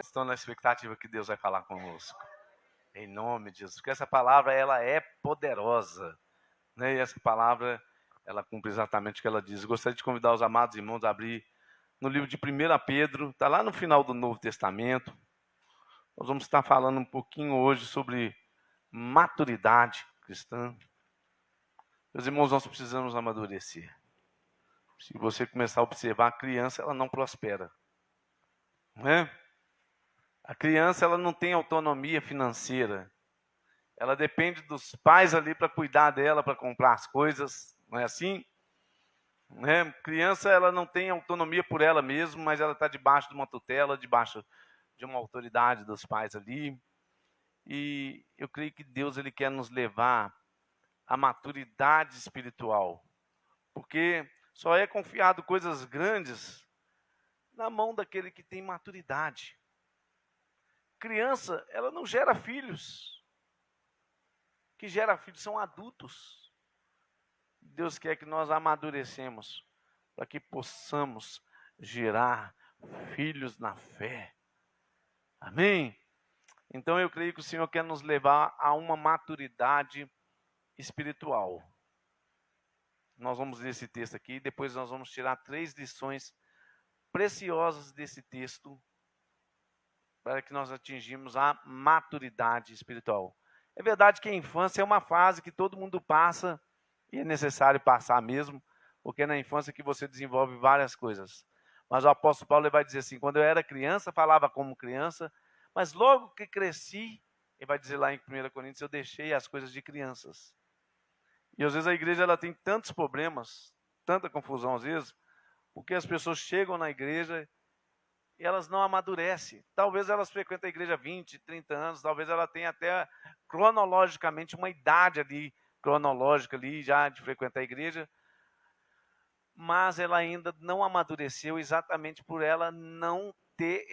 Estão na expectativa que Deus vai falar conosco. Em nome de Jesus. Porque essa palavra, ela é poderosa. Né? E essa palavra, ela cumpre exatamente o que ela diz. Gostaria de convidar os amados irmãos a abrir no livro de 1 Pedro. Está lá no final do Novo Testamento. Nós vamos estar falando um pouquinho hoje sobre maturidade cristã. Meus irmãos, nós precisamos amadurecer. Se você começar a observar, a criança, ela não prospera. Não é? A criança, ela não tem autonomia financeira. Ela depende dos pais ali para cuidar dela, para comprar as coisas. Não é assim? Né? Criança, ela não tem autonomia por ela mesma, mas ela está debaixo de uma tutela, debaixo de uma autoridade dos pais ali. E eu creio que Deus, ele quer nos levar à maturidade espiritual. Porque só é confiado coisas grandes na mão daquele que tem maturidade. Criança, ela não gera filhos. O que gera filhos são adultos. Deus quer que nós amadurecemos para que possamos gerar filhos na fé. Amém? Então eu creio que o Senhor quer nos levar a uma maturidade espiritual. Nós vamos ler esse texto aqui e depois nós vamos tirar 3 lições preciosas desse texto para que nós atingimos a maturidade espiritual. É verdade que a infância é uma fase que todo mundo passa e é necessário passar mesmo, porque é na infância que você desenvolve várias coisas. Mas o apóstolo Paulo ele vai dizer assim, quando eu era criança, falava como criança, mas logo que cresci, ele vai dizer lá em 1 Coríntios, eu deixei as coisas de crianças. E às vezes a igreja ela tem tantos problemas, tanta confusão às vezes, porque as pessoas chegam na igreja e elas não amadurecem. Talvez elas frequentem a igreja 20, 30 anos, talvez ela tenha até cronologicamente uma idade ali, cronológica ali já de frequentar a igreja, mas ela ainda não amadureceu exatamente por ela não ter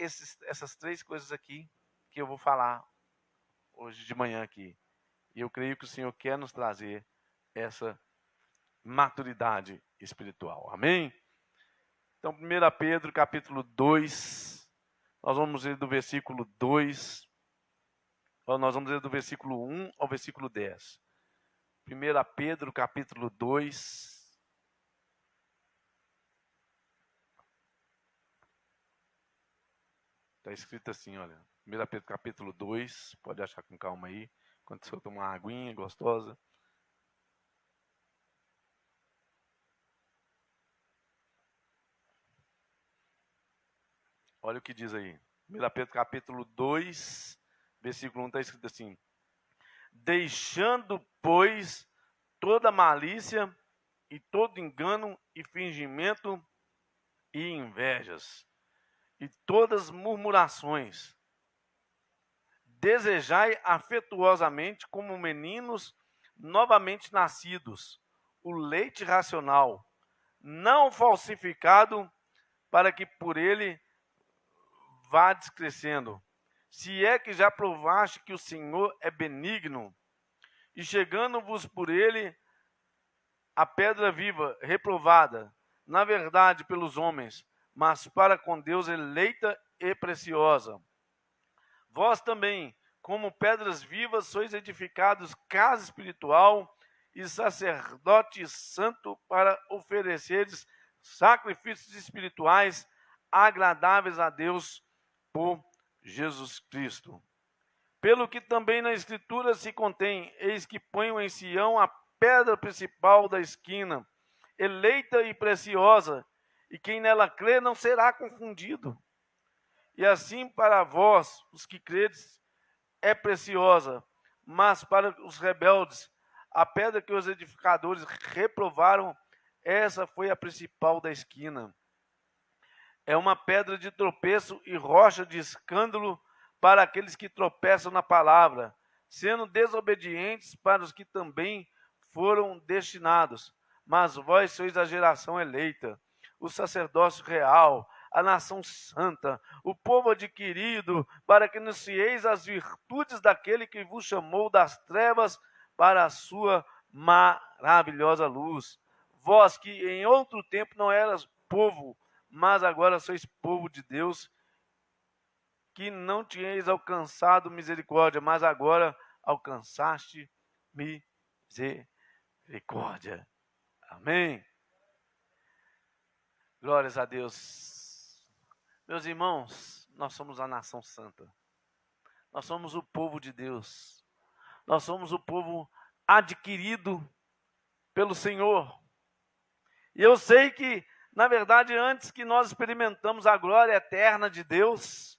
essas 3 coisas aqui que eu vou falar hoje de manhã aqui. E eu creio que o Senhor quer nos trazer essa maturidade espiritual. Amém? Então, 1 Pedro, capítulo 2, nós vamos ler do versículo 2, nós vamos ler do versículo 1 ao versículo 10. 1 Pedro, capítulo 2. Está escrito assim, olha. 1 Pedro, capítulo 2, pode achar com calma aí, enquanto o senhor toma uma aguinha gostosa. Olha o que diz aí. 1 Pedro, capítulo 2, versículo 1, está escrito assim. Deixando, pois, toda malícia e todo engano e fingimento e invejas e todas murmurações. Desejai afetuosamente como meninos novamente nascidos, o leite racional, não falsificado, para que por ele vá descrescendo. Se é que já provaste que o Senhor é benigno, e chegando-vos por ele a pedra viva, reprovada, na verdade pelos homens, mas para com Deus eleita e preciosa. Vós também, como pedras vivas, sois edificados casa espiritual e sacerdote santo para ofereceres sacrifícios espirituais agradáveis a Deus por Jesus Cristo. Pelo que também na Escritura se contém, eis que ponho em Sião a pedra principal da esquina, eleita e preciosa, e quem nela crê não será confundido. E assim para vós, os que credes, é preciosa, mas para os rebeldes, a pedra que os edificadores reprovaram, essa foi a principal da esquina. É uma pedra de tropeço e rocha de escândalo para aqueles que tropeçam na palavra, sendo desobedientes para os que também foram destinados. Mas vós sois a geração eleita, o sacerdócio real, a nação santa, o povo adquirido, para que anuncieis as virtudes daquele que vos chamou das trevas para a sua maravilhosa luz. Vós que em outro tempo não eras povo, mas agora sois povo de Deus, que não tinhas alcançado misericórdia, mas agora alcançaste misericórdia. Amém. Glórias a Deus. Meus irmãos, nós somos a nação santa. Nós somos o povo de Deus. Nós somos o povo adquirido pelo Senhor. E eu sei que, na verdade, antes que nós experimentamos a glória eterna de Deus,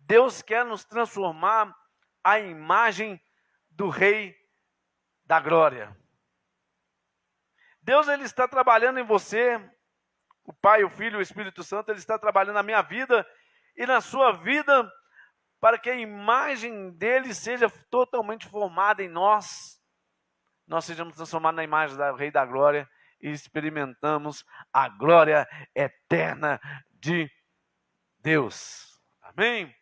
Deus quer nos transformar à imagem do Rei da Glória. Deus, Ele está trabalhando em você, o Pai, o Filho e o Espírito Santo, Ele está trabalhando na minha vida e na sua vida, para que a imagem dele seja totalmente formada em nós sejamos transformados na imagem do Rei da Glória e experimentamos a glória eterna de Deus. Amém?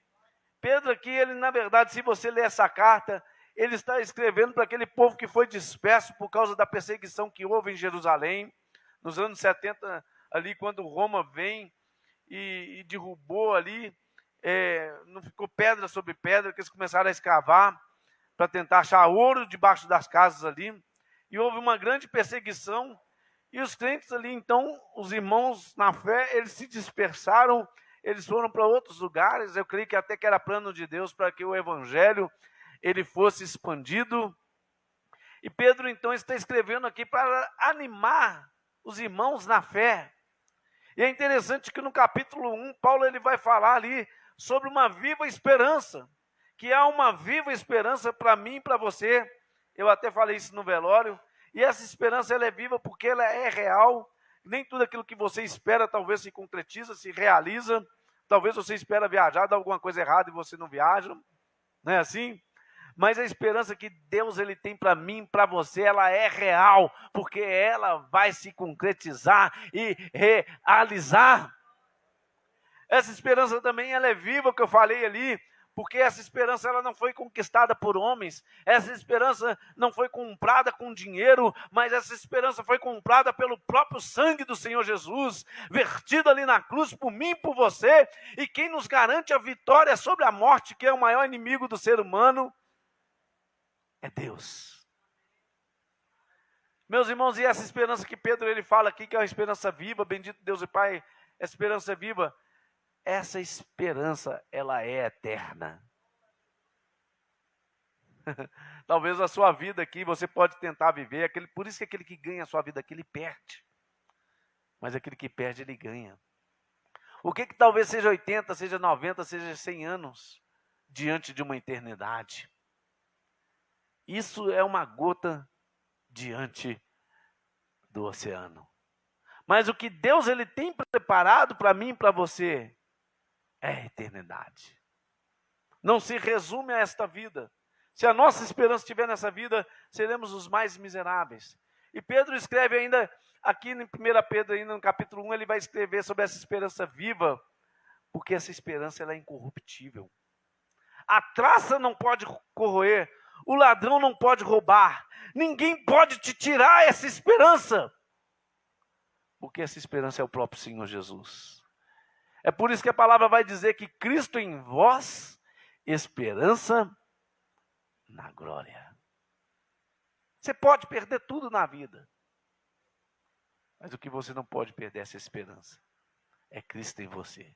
Pedro aqui, ele na verdade, se você ler essa carta, ele está escrevendo para aquele povo que foi disperso por causa da perseguição que houve em Jerusalém, nos anos 70, ali quando Roma vem e derrubou ali, não ficou pedra sobre pedra, que eles começaram a escavar para tentar achar ouro debaixo das casas ali, e houve uma grande perseguição, e os crentes ali, então, os irmãos na fé, eles se dispersaram, eles foram para outros lugares, eu creio que até que era plano de Deus para que o evangelho, ele fosse expandido, e Pedro, então, está escrevendo aqui para animar os irmãos na fé, e é interessante que no capítulo 1, Paulo ele vai falar ali sobre uma viva esperança, que há uma viva esperança para mim e para você. Eu até falei isso no velório, e essa esperança ela é viva porque ela é real. Nem tudo aquilo que você espera talvez se concretiza, se realiza. Talvez você espera viajar, dá alguma coisa errada e você não viaja, não é assim? Mas a esperança que Deus ele tem para mim, para você, ela é real, porque ela vai se concretizar e realizar. Essa esperança também ela é viva, que eu falei ali, porque essa esperança ela não foi conquistada por homens, essa esperança não foi comprada com dinheiro, mas essa esperança foi comprada pelo próprio sangue do Senhor Jesus, vertido ali na cruz por mim e por você, e quem nos garante a vitória sobre a morte, que é o maior inimigo do ser humano, é Deus. Meus irmãos, e essa esperança que Pedro ele fala aqui, que é uma esperança viva, bendito Deus e Pai, essa esperança viva, essa esperança, ela é eterna. Talvez a sua vida aqui, você pode tentar viver, por isso que aquele que ganha a sua vida aqui, ele perde. Mas aquele que perde, ele ganha. O que talvez seja 80, seja 90, seja 100 anos, diante de uma eternidade. Isso é uma gota diante do oceano. Mas o que Deus ele tem preparado para mim e para você, é a eternidade. Não se resume a esta vida. Se a nossa esperança estiver nessa vida, seremos os mais miseráveis. E Pedro escreve ainda, aqui em 1 Pedro, ainda no capítulo 1, ele vai escrever sobre essa esperança viva, porque essa esperança ela é incorruptível. A traça não pode corroer, o ladrão não pode roubar, ninguém pode te tirar essa esperança, porque essa esperança é o próprio Senhor Jesus. É por isso que a palavra vai dizer que Cristo em vós, esperança na glória. Você pode perder tudo na vida, mas o que você não pode perder é essa esperança. É Cristo em você.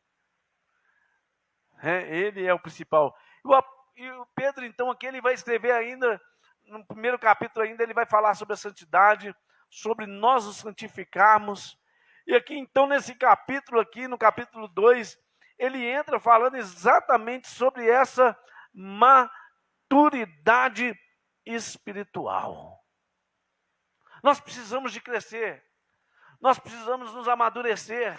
Ele é o principal. E o Pedro, então, aqui ele vai escrever ainda, no primeiro capítulo ainda, ele vai falar sobre a santidade, sobre nós nos santificarmos. E aqui, então, nesse capítulo aqui, no capítulo 2, ele entra falando exatamente sobre essa maturidade espiritual. Nós precisamos de crescer. Nós precisamos nos amadurecer.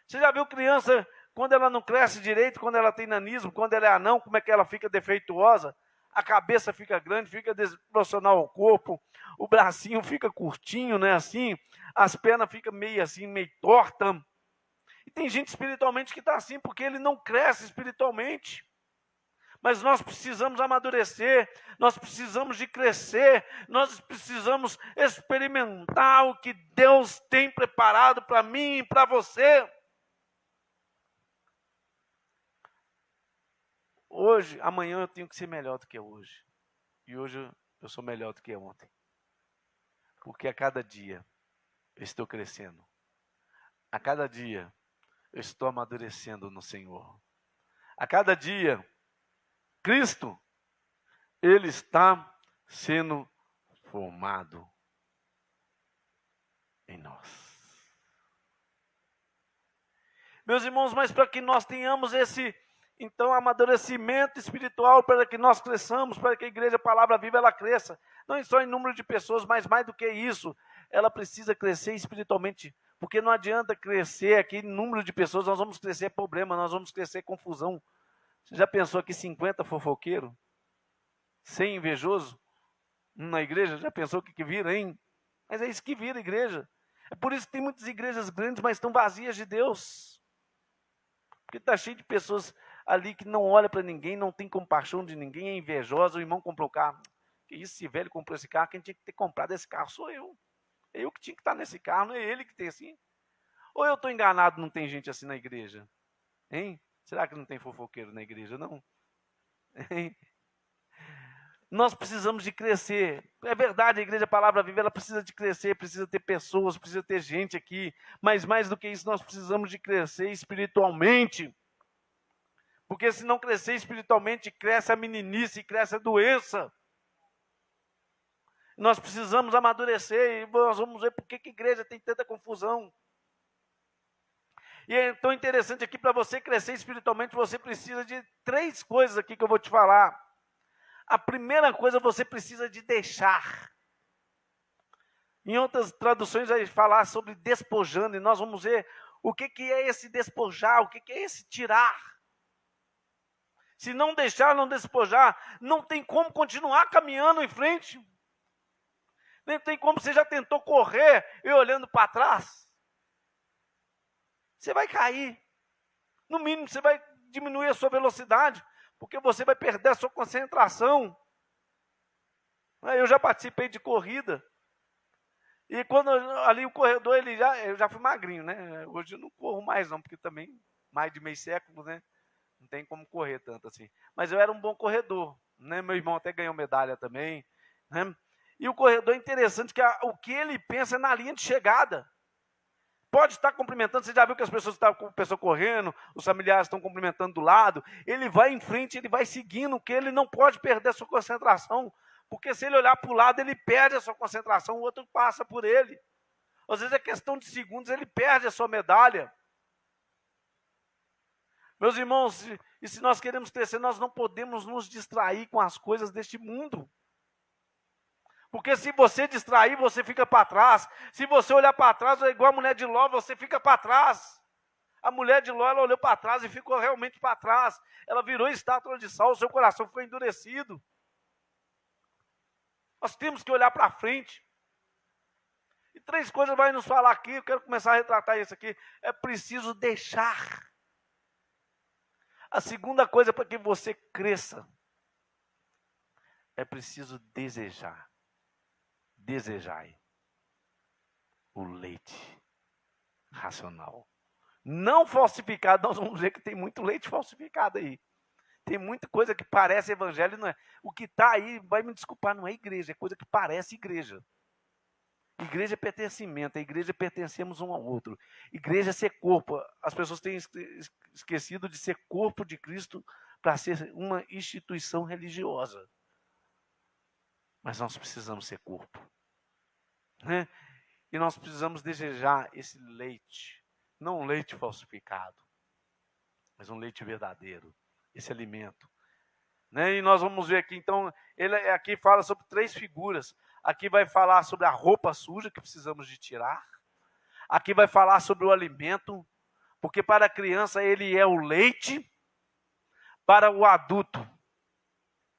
Você já viu criança, quando ela não cresce direito, quando ela tem nanismo, quando ela é anão, como é que ela fica defeituosa? A cabeça fica grande, fica desproporcional ao corpo, o bracinho fica curtinho, né, assim, as pernas ficam meio assim, meio torta. E tem gente espiritualmente que está assim, porque ele não cresce espiritualmente. Mas nós precisamos amadurecer, nós precisamos de crescer, nós precisamos experimentar o que Deus tem preparado para mim e para você. amanhã eu tenho que ser melhor do que hoje. E hoje eu sou melhor do que ontem. Porque a cada dia eu estou crescendo. A cada dia eu estou amadurecendo no Senhor. A cada dia, Cristo, Ele está sendo formado em nós. Meus irmãos, mas para que nós tenhamos esse, então, amadurecimento espiritual, para que nós cresçamos, para que a Igreja Palavra Viva, ela cresça, não só em número de pessoas, mas mais do que isso, ela precisa crescer espiritualmente, porque não adianta crescer aqui em número de pessoas, nós vamos crescer problema, nós vamos crescer confusão. Você já pensou aqui 50 fofoqueiros? 100 invejoso na igreja? Já pensou o que vira, hein? Mas é isso que vira a igreja. É por isso que tem muitas igrejas grandes, mas estão vazias de Deus. Porque está cheio de pessoas ali que não olha para ninguém, não tem compaixão de ninguém, é invejosa. O irmão comprou o carro. Que isso, esse velho comprou esse carro, quem tinha que ter comprado esse carro sou eu. É eu que tinha que estar nesse carro, não é ele que tem assim. Ou eu estou enganado, não tem gente assim na igreja? Hein? Será que não tem fofoqueiro na igreja, não? Hein? Nós precisamos de crescer. É verdade, a Igreja Palavra Viva, ela precisa de crescer, precisa ter pessoas, precisa ter gente aqui. Mas mais do que isso, nós precisamos de crescer espiritualmente. Porque se não crescer espiritualmente, cresce a meninice, cresce a doença. Nós precisamos amadurecer e nós vamos ver por que a igreja tem tanta confusão. E é tão interessante aqui, para você crescer espiritualmente, você precisa de 3 coisas aqui que eu vou te falar. A primeira coisa, você precisa de deixar. Em outras traduções vai falar sobre despojando, e nós vamos ver o que é esse despojar, o que é esse tirar. Se não deixar, não despojar, não tem como continuar caminhando em frente. Nem tem como, você já tentou correr e olhando para trás. Você vai cair. No mínimo, você vai diminuir a sua velocidade, porque você vai perder a sua concentração. Eu já participei de corrida. E quando ali o corredor, eu já fui magrinho, né? Hoje eu não corro mais não, porque também mais de meio século, né? Não tem como correr tanto assim. Mas eu era um bom corredor, né? Meu irmão até ganhou medalha também, né? E o corredor é interessante que o que ele pensa é na linha de chegada. Pode estar cumprimentando, você já viu que as pessoas estão com a pessoa correndo, os familiares estão cumprimentando do lado, ele vai em frente, ele vai seguindo, que ele não pode perder a sua concentração, porque se ele olhar para o lado, ele perde a sua concentração, o outro passa por ele. Às vezes é questão de segundos, ele perde a sua medalha. Meus irmãos, e se nós queremos crescer, nós não podemos nos distrair com as coisas deste mundo. Porque se você distrair, você fica para trás. Se você olhar para trás, é igual a mulher de Ló, você fica para trás. A mulher de Ló, ela olhou para trás e ficou realmente para trás. Ela virou estátua de sal, o seu coração ficou endurecido. Nós temos que olhar para frente. E 3 coisas vai nos falar aqui, eu quero começar a retratar isso aqui. É preciso deixar. A segunda coisa para que você cresça, é preciso desejar. Desejai o leite racional. Não falsificado, nós vamos ver que tem muito leite falsificado aí. Tem muita coisa que parece evangelho, não é. O que está aí, vai me desculpar, não é igreja, é coisa que parece igreja. Igreja é pertencimento, a igreja pertencemos um ao outro. Igreja é ser corpo. As pessoas têm esquecido de ser corpo de Cristo para ser uma instituição religiosa. Mas nós precisamos ser corpo. Né? E nós precisamos desejar esse leite, não um leite falsificado, mas um leite verdadeiro, esse alimento. Né? E nós vamos ver aqui, então, ele aqui fala sobre 3 figuras. Aqui vai falar sobre a roupa suja que precisamos de tirar. Aqui vai falar sobre o alimento, porque para a criança ele é o leite, para o adulto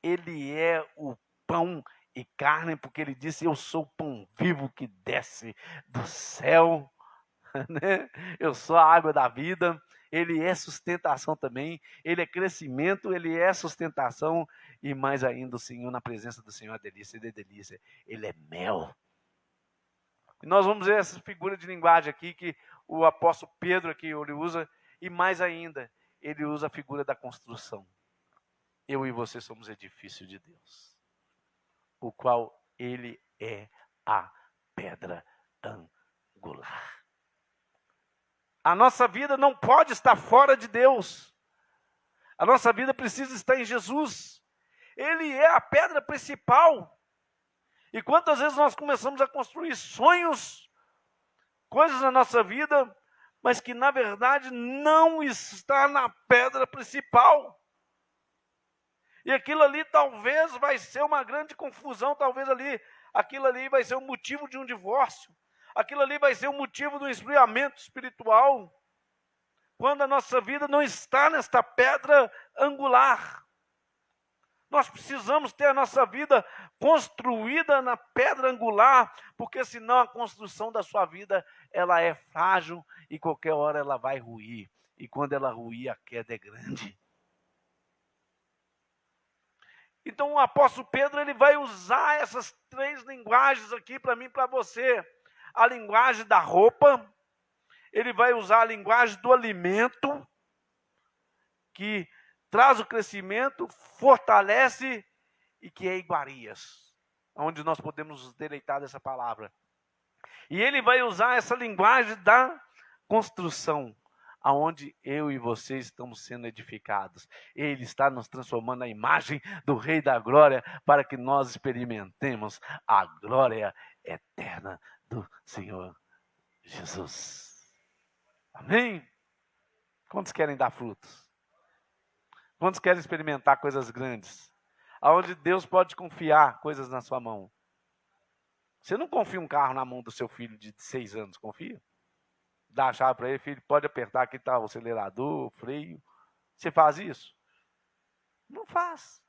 ele é o pão e carne, porque ele disse, eu sou o pão vivo que desce do céu, né? Eu sou a água da vida. Ele é sustentação também, ele é crescimento, ele é sustentação, e mais ainda o Senhor, na presença do Senhor, é delícia, ele é delícia, ele é mel. E nós vamos ver essa figura de linguagem aqui, que o apóstolo Pedro aqui ele usa, e mais ainda, ele usa a figura da construção. eu e você somos edifício de Deus, o qual Ele é a pedra angular. A nossa vida não pode estar fora de Deus. A nossa vida precisa estar em Jesus. Ele é a pedra principal. E quantas vezes nós começamos a construir sonhos, coisas na nossa vida, mas que na verdade não está na pedra principal. E aquilo ali talvez vai ser uma grande confusão, talvez aquilo ali vai ser o motivo de um divórcio. Aquilo ali vai ser o motivo do esfriamento espiritual. Quando a nossa vida não está nesta pedra angular. Nós precisamos ter a nossa vida construída na pedra angular, porque senão a construção da sua vida, ela é frágil e qualquer hora ela vai ruir. E quando ela ruir, a queda é grande. Então o apóstolo Pedro, ele vai usar essas 3 linguagens aqui para mim e para você. A linguagem da roupa, ele vai usar a linguagem do alimento, que traz o crescimento, fortalece e que é iguarias, onde nós podemos nos deleitar dessa palavra. E ele vai usar essa linguagem da construção, aonde eu e você estamos sendo edificados. Ele está nos transformando na imagem do Rei da Glória, para que nós experimentemos a glória eterna do Senhor Jesus. Amém? Quantos querem dar frutos? Quantos querem experimentar coisas grandes? Aonde Deus pode confiar coisas na sua mão. Você não confia um carro na mão do seu filho de 6 anos, confia? Dá a chave para ele, filho, pode apertar, aqui está o acelerador, o freio. Você faz isso? Não faz.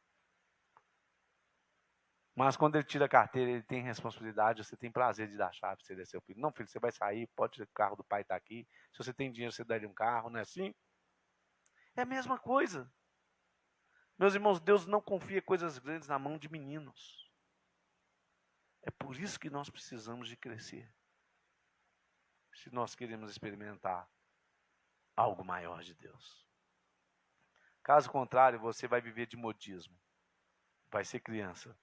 Mas quando ele tira a carteira, ele tem responsabilidade, você tem prazer de dar a chave para ele, seu filho. Não, filho, você vai sair, pode, o carro do pai está aqui. Se você tem dinheiro, você dá ele um carro, não é assim? É a mesma coisa. Meus irmãos, Deus não confia coisas grandes na mão de meninos. É por isso que nós precisamos de crescer. Se nós queremos experimentar algo maior de Deus. Caso contrário, você vai viver de modismo. Vai ser criança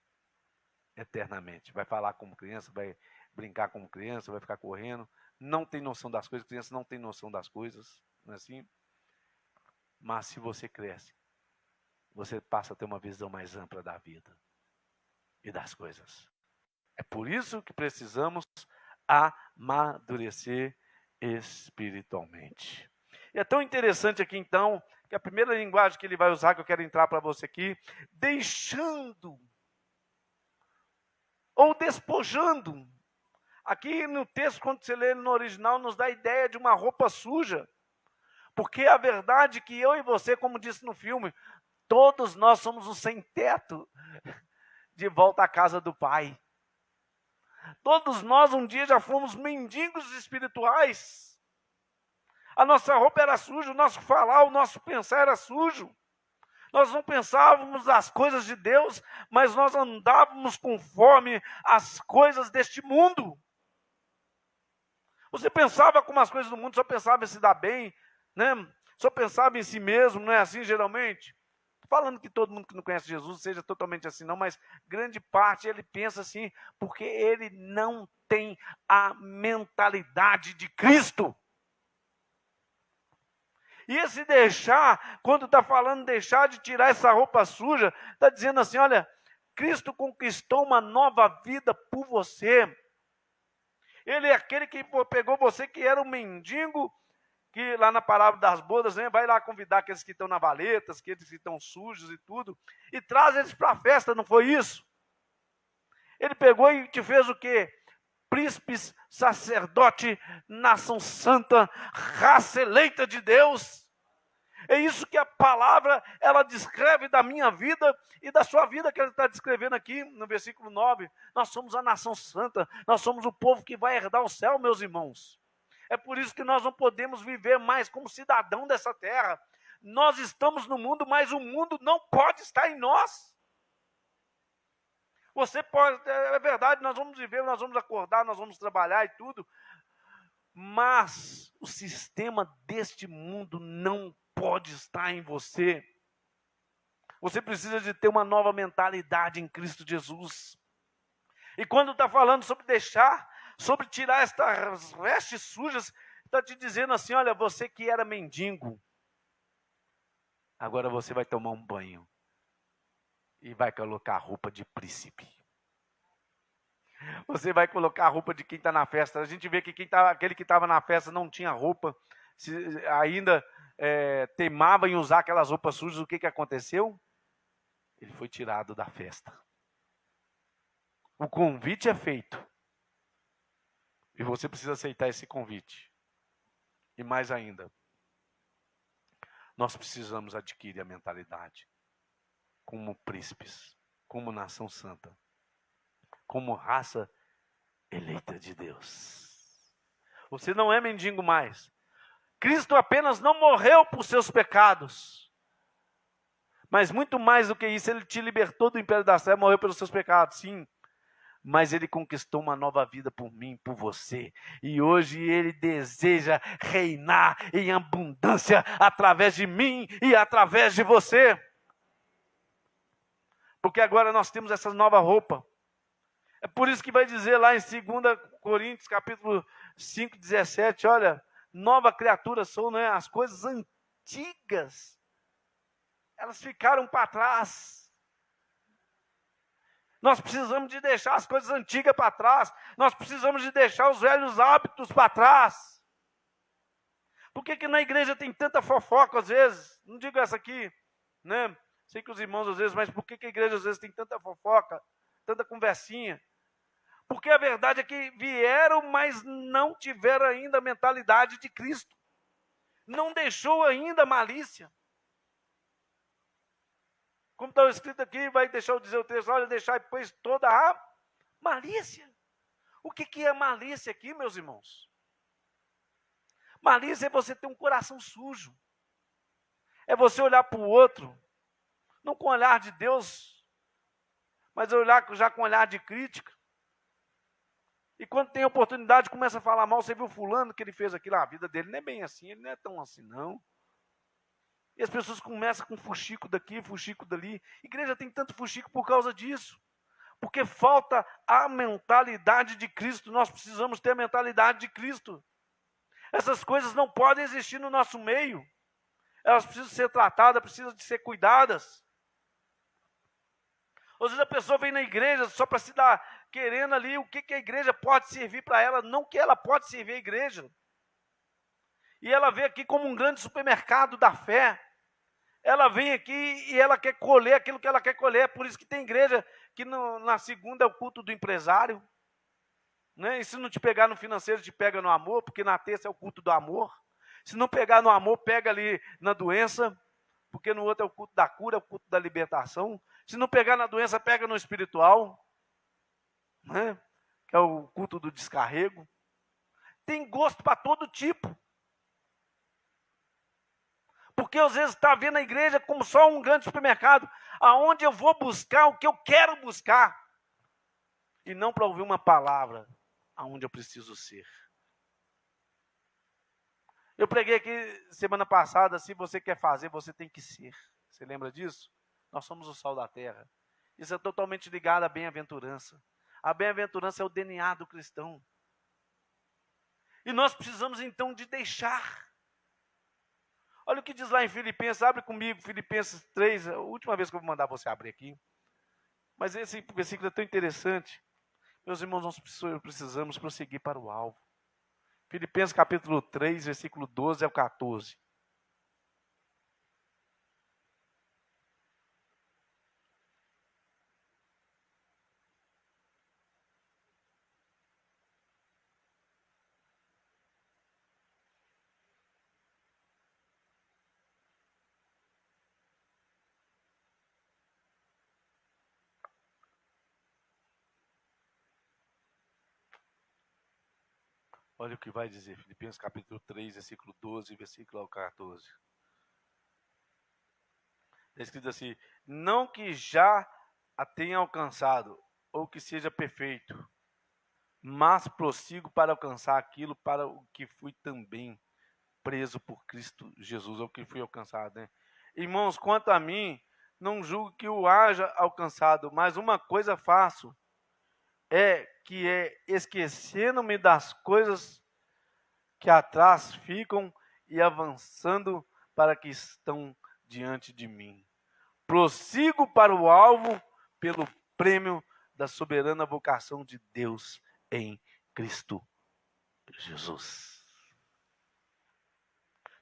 eternamente. Vai falar como criança, vai brincar como criança, vai ficar correndo. Não tem noção das coisas, criança não tem noção das coisas. Não é assim? Mas se você cresce, você passa a ter uma visão mais ampla da vida e das coisas. É por isso que precisamos amadurecer espiritualmente. E é tão interessante aqui então, que a primeira linguagem que ele vai usar, que eu quero entrar para você aqui, deixando ou despojando. Aqui no texto, quando você lê no original, nos dá a ideia de uma roupa suja. Porque a verdade é que eu e você, como disse no filme, todos nós somos um sem-teto de volta à casa do Pai. Todos nós um dia já fomos mendigos espirituais. A nossa roupa era suja, o nosso falar, o nosso pensar era sujo. Nós não pensávamos as coisas de Deus, mas nós andávamos conforme as coisas deste mundo. Você pensava como as coisas do mundo, só pensava em se dar bem, né? Só pensava em si mesmo, não é assim geralmente? Falando que todo mundo que não conhece Jesus seja totalmente assim, não, mas grande parte ele pensa assim, porque ele não tem a mentalidade de Cristo. E esse deixar, quando está falando deixar de tirar essa roupa suja, está dizendo assim, olha, Cristo conquistou uma nova vida por você. Ele é aquele que pegou você que era um mendigo, que lá na parábola das bodas, né, vai lá convidar aqueles que estão na valeta, aqueles que estão sujos e tudo, e traz eles para a festa, não foi isso? Ele pegou e te fez o quê? Príncipes, sacerdote, nação santa, raça eleita de Deus. É isso que a palavra, ela descreve da minha vida e da sua vida, que ele está descrevendo aqui no versículo 9. Nós somos a nação santa, nós somos o povo que vai herdar o céu, meus irmãos. É por isso que nós não podemos viver mais como cidadão dessa terra. Nós estamos no mundo, mas o mundo não pode estar em nós. Você pode, é verdade, nós vamos viver, nós vamos acordar, nós vamos trabalhar e tudo, mas o sistema deste mundo não pode estar em você. Você precisa de ter uma nova mentalidade em Cristo Jesus. E quando está falando sobre deixar, sobre tirar estas vestes sujas, está te dizendo assim, olha, você que era mendigo, agora você vai tomar um banho e vai colocar a roupa de príncipe. Você vai colocar a roupa de quem está na festa. A gente vê que aquele que estava na festa não tinha roupa, ainda teimava em usar aquelas roupas sujas. O que aconteceu? Ele foi tirado da festa. O convite é feito. E você precisa aceitar esse convite. E mais ainda, nós precisamos adquirir a mentalidade como príncipes, como nação santa, como raça eleita de Deus. Você não é mendigo mais. Cristo apenas não morreu por seus pecados, mas muito mais do que isso, Ele te libertou do império das trevas, morreu pelos seus pecados, sim. Mas Ele conquistou uma nova vida por mim, por você. E hoje Ele deseja reinar em abundância através de mim e através de você. Porque agora nós temos essa nova roupa. É por isso que vai dizer lá em 2 Coríntios, capítulo 5, 17, olha, nova criatura sou, não é? As coisas antigas, elas ficaram para trás. Nós precisamos de deixar as coisas antigas para trás. Nós precisamos de deixar os velhos hábitos para trás. Por que na igreja tem tanta fofoca às vezes? Não digo essa aqui, né? Sei que os irmãos às vezes, mas por que a igreja às vezes tem tanta fofoca, tanta conversinha? Porque a verdade é que vieram, mas não tiveram ainda a mentalidade de Cristo. Não deixou ainda a malícia. Como está escrito aqui, vai deixar eu dizer o texto, olha, deixar depois toda a malícia. O que é malícia aqui, meus irmãos? Malícia é você ter um coração sujo. É você olhar para o outro, não com o olhar de Deus, mas olhar já com o olhar de crítica. E quando tem oportunidade, começa a falar mal. Você viu fulano que ele fez aquilo, a vida dele não é bem assim, ele não é tão assim não. E as pessoas começam com fuxico daqui, fuxico dali. A igreja tem tanto fuxico por causa disso. Porque falta a mentalidade de Cristo. Nós precisamos ter a mentalidade de Cristo. Essas coisas não podem existir no nosso meio. Elas precisam ser tratadas, precisam de ser cuidadas. Às vezes a pessoa vem na igreja só para se dar, querendo ali o que a igreja pode servir para ela, não que ela pode servir a igreja. E ela vê aqui como um grande supermercado da fé. Ela vem aqui e ela quer colher aquilo que ela quer colher. Por isso que tem igreja que na segunda é o culto do empresário. Né? E se não te pegar no financeiro, te pega no amor, porque na terça é o culto do amor. Se não pegar no amor, pega ali na doença, porque no outro é o culto da cura, é o culto da libertação. Se não pegar na doença, pega no espiritual, né? Que é o culto do descarrego. Tem gosto para todo tipo. Porque às vezes está vendo a igreja como só um grande supermercado, aonde eu vou buscar o que eu quero buscar, e não para ouvir uma palavra, aonde eu preciso ser. Eu preguei aqui semana passada, se você quer fazer, você tem que ser. Você lembra disso? Nós somos o sal da terra. Isso é totalmente ligado à bem-aventurança. A bem-aventurança é o DNA do cristão. E nós precisamos então de deixar. Olha o que diz lá em Filipenses, abre comigo, Filipenses 3, a última vez que eu vou mandar você abrir aqui. Mas esse versículo é tão interessante. Meus irmãos, nós precisamos prosseguir para o alvo. Filipenses capítulo 3, versículo 12 ao 14. Olha o que vai dizer, Filipenses capítulo 3, versículo 12, versículo 14. Está escrito assim, não que já a tenha alcançado, ou que seja perfeito, mas prossigo para alcançar aquilo para o que fui também preso por Cristo Jesus, ou que fui alcançado, né? Irmãos, quanto a mim, não julgo que o haja alcançado, mas uma coisa faço, esquecendo-me das coisas que atrás ficam e avançando para que estão diante de mim. Prossigo para o alvo pelo prêmio da soberana vocação de Deus em Cristo Jesus.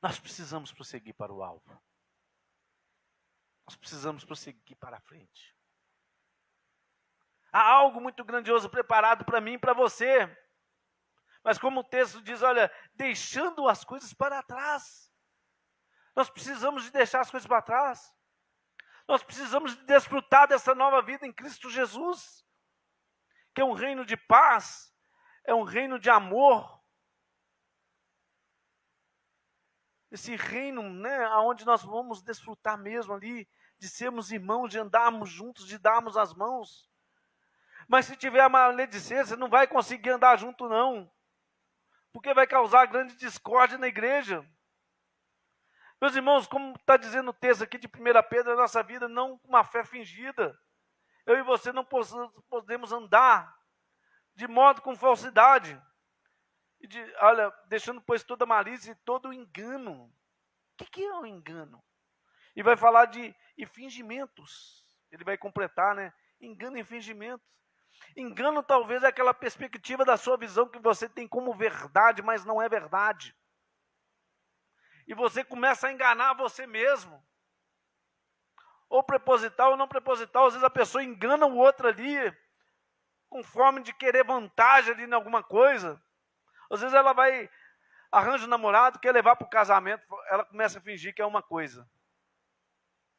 Nós precisamos prosseguir para o alvo. Nós precisamos prosseguir para a frente. Há algo muito grandioso preparado para mim e para você. Mas como o texto diz, olha, deixando as coisas para trás. Nós precisamos de deixar as coisas para trás. Nós precisamos de desfrutar dessa nova vida em Cristo Jesus, que é um reino de paz, é um reino de amor. Esse reino, né, onde nós vamos desfrutar mesmo ali, de sermos irmãos, de andarmos juntos, de darmos as mãos. Mas se tiver a maledicência, não vai conseguir andar junto não, porque vai causar grande discórdia na igreja. Meus irmãos, como está dizendo o texto aqui de 1 Pedro, a nossa vida não com uma fé fingida. Eu e você não podemos andar de modo com falsidade. Olha, deixando pois toda malícia e todo engano. O que é um engano? E vai falar de fingimentos. Ele vai completar, né? Engano e fingimentos. Engano talvez é aquela perspectiva da sua visão que você tem como verdade, mas não é verdade. E você começa a enganar você mesmo. Ou proposital ou não proposital. Às vezes a pessoa engana o outro ali, com fome de querer vantagem ali em alguma coisa. Às vezes ela vai, arranja um namorado, quer levar para o casamento, ela começa a fingir que é uma coisa.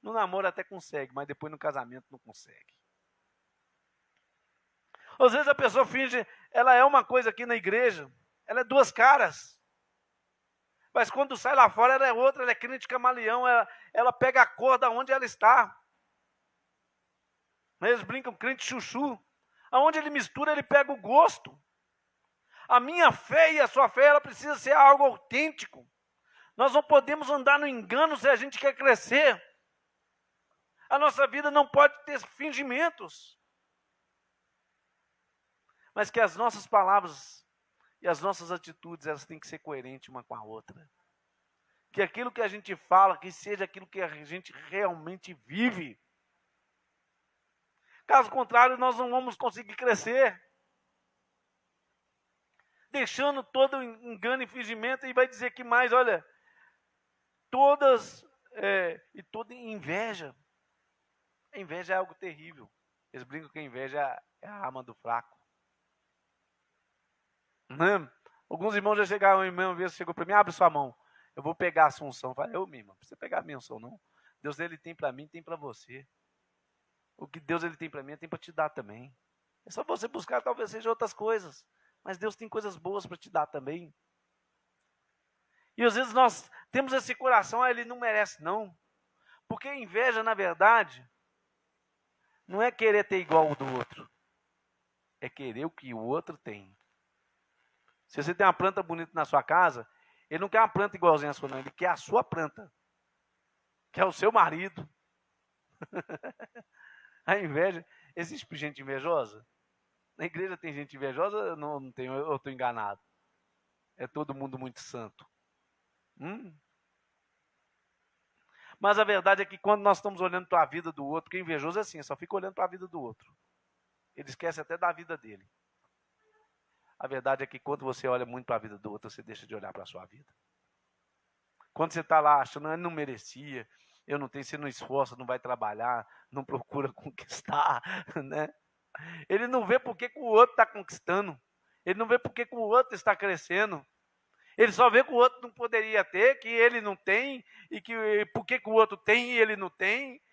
No namoro até consegue, mas depois no casamento não consegue. Às vezes a pessoa finge, ela é uma coisa aqui na igreja, ela é duas caras. Mas quando sai lá fora, ela é outra, ela é crente camaleão, ela pega a cor da onde ela está. Eles brincam, crente chuchu. Aonde ele mistura, ele pega o gosto. A minha fé e a sua fé, ela precisa ser algo autêntico. Nós não podemos andar no engano se a gente quer crescer. A nossa vida não pode ter fingimentos. Mas que as nossas palavras e as nossas atitudes, elas têm que ser coerentes uma com a outra. Que aquilo que a gente fala, que seja aquilo que a gente realmente vive. Caso contrário, nós não vamos conseguir crescer. Deixando todo engano e fingimento, e vai dizer que mais, olha, toda inveja. A inveja é algo terrível. Eles brincam que a inveja é a arma do fraco. Né? Alguns irmãos já chegaram, um irmão uma vez chegou para mim, abre sua mão, eu vou pegar a Assunção. Eu falei, irmão, não precisa pegar a minha unção não. Deus ele tem para mim, tem para você. O que Deus ele tem para mim, tem para te dar também. É só você buscar, talvez seja outras coisas. Mas Deus tem coisas boas para te dar também. E às vezes nós temos esse coração, ele não merece não. Porque a inveja, na verdade, não é querer ter igual o do outro. É querer o que o outro tem. Se você tem uma planta bonita na sua casa, ele não quer uma planta igualzinha a sua, não. Ele quer a sua planta. Quer o seu marido. A inveja. Existe gente invejosa? Na igreja tem gente invejosa? Não tem, eu estou enganado. É todo mundo muito santo. Mas a verdade é que quando nós estamos olhando para a vida do outro, porque invejoso é assim, só fica olhando para a vida do outro. Ele esquece até da vida dele. A verdade é que quando você olha muito para a vida do outro, você deixa de olhar para a sua vida. Quando você está lá achando, ele não merecia, eu não tenho, você não esforça, não vai trabalhar, não procura conquistar, né? Ele não vê por que o outro está conquistando. Ele não vê por que o outro está crescendo. Ele só vê que o outro não poderia ter, que ele não tem, e que por que o outro tem e ele não tem.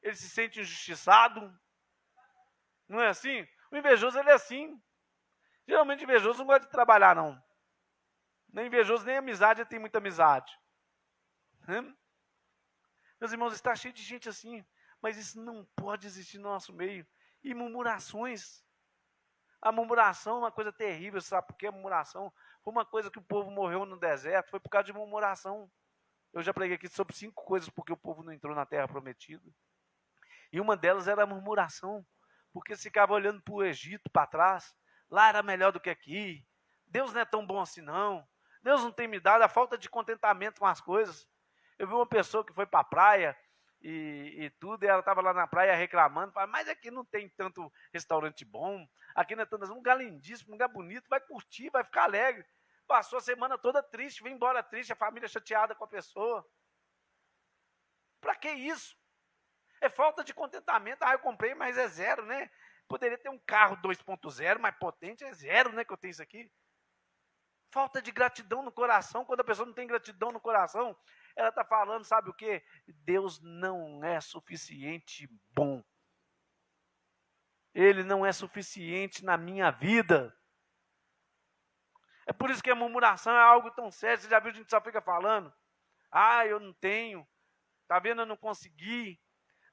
Ele se sente injustiçado. Não é assim? O invejoso, ele é assim. Geralmente invejoso não gosta de trabalhar, não. Nem invejoso, nem amizade, ele tem muita amizade. Meus irmãos, está cheio de gente assim, mas isso não pode existir no nosso meio. E murmurações. A murmuração é uma coisa terrível, sabe por quê? A murmuração foi uma coisa que o povo morreu no deserto, foi por causa de murmuração. Eu já preguei aqui sobre 5 coisas porque o povo não entrou na terra prometida. E uma delas era a murmuração, porque eles ficavam olhando para o Egito, para trás. Lá era melhor do que aqui. Deus não é tão bom assim, não. Deus não tem me dado, a falta de contentamento com as coisas. Eu vi uma pessoa que foi para a praia e tudo, e ela estava lá na praia reclamando, falando, mas aqui não tem tanto restaurante bom, aqui não é tanto, um lugar lindíssimo, um lugar bonito, vai curtir, vai ficar alegre. Passou a semana toda triste, veio embora triste, a família chateada com a pessoa. Para que isso? É falta de contentamento. Eu comprei, mas é zero, né? Poderia ter um carro 2.0 mais potente, é zero, né, que eu tenho isso aqui. Falta de gratidão no coração. Quando a pessoa não tem gratidão no coração, ela está falando, sabe o quê? Deus não é suficiente bom. Ele não é suficiente na minha vida. É por isso que a murmuração é algo tão sério. Você já viu, a gente só fica falando. Eu não tenho. Está vendo, eu não consegui.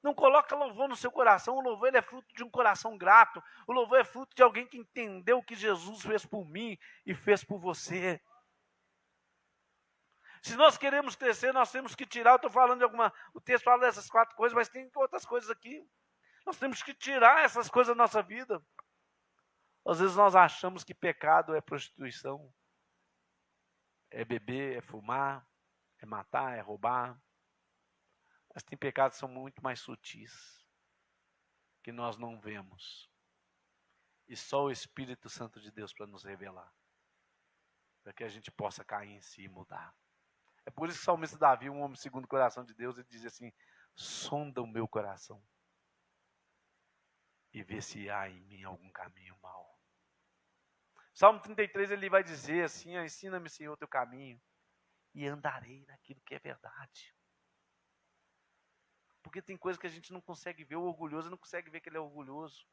Não coloca louvor no seu coração. O louvor ele é fruto de um coração grato. O louvor é fruto de alguém que entendeu o que Jesus fez por mim e fez por você. Se nós queremos crescer, nós temos que tirar. Eu estou falando de alguma. O texto fala dessas 4 coisas, mas tem outras coisas aqui. Nós temos que tirar essas coisas da nossa vida. Às vezes nós achamos que pecado é prostituição, é beber, é fumar, é matar, é roubar. Mas tem pecados que são muito mais sutis, que nós não vemos. E só o Espírito Santo de Deus para nos revelar. Para que a gente possa cair em si e mudar. É por isso que o salmista Davi, um homem segundo o coração de Deus, ele diz assim, sonda o meu coração e vê se há em mim algum caminho mau. Salmo 33 ele vai dizer assim, ensina-me, Senhor, o teu caminho e andarei naquilo que é verdade. Porque tem coisas que a gente não consegue ver, o orgulhoso não consegue ver que ele é orgulhoso.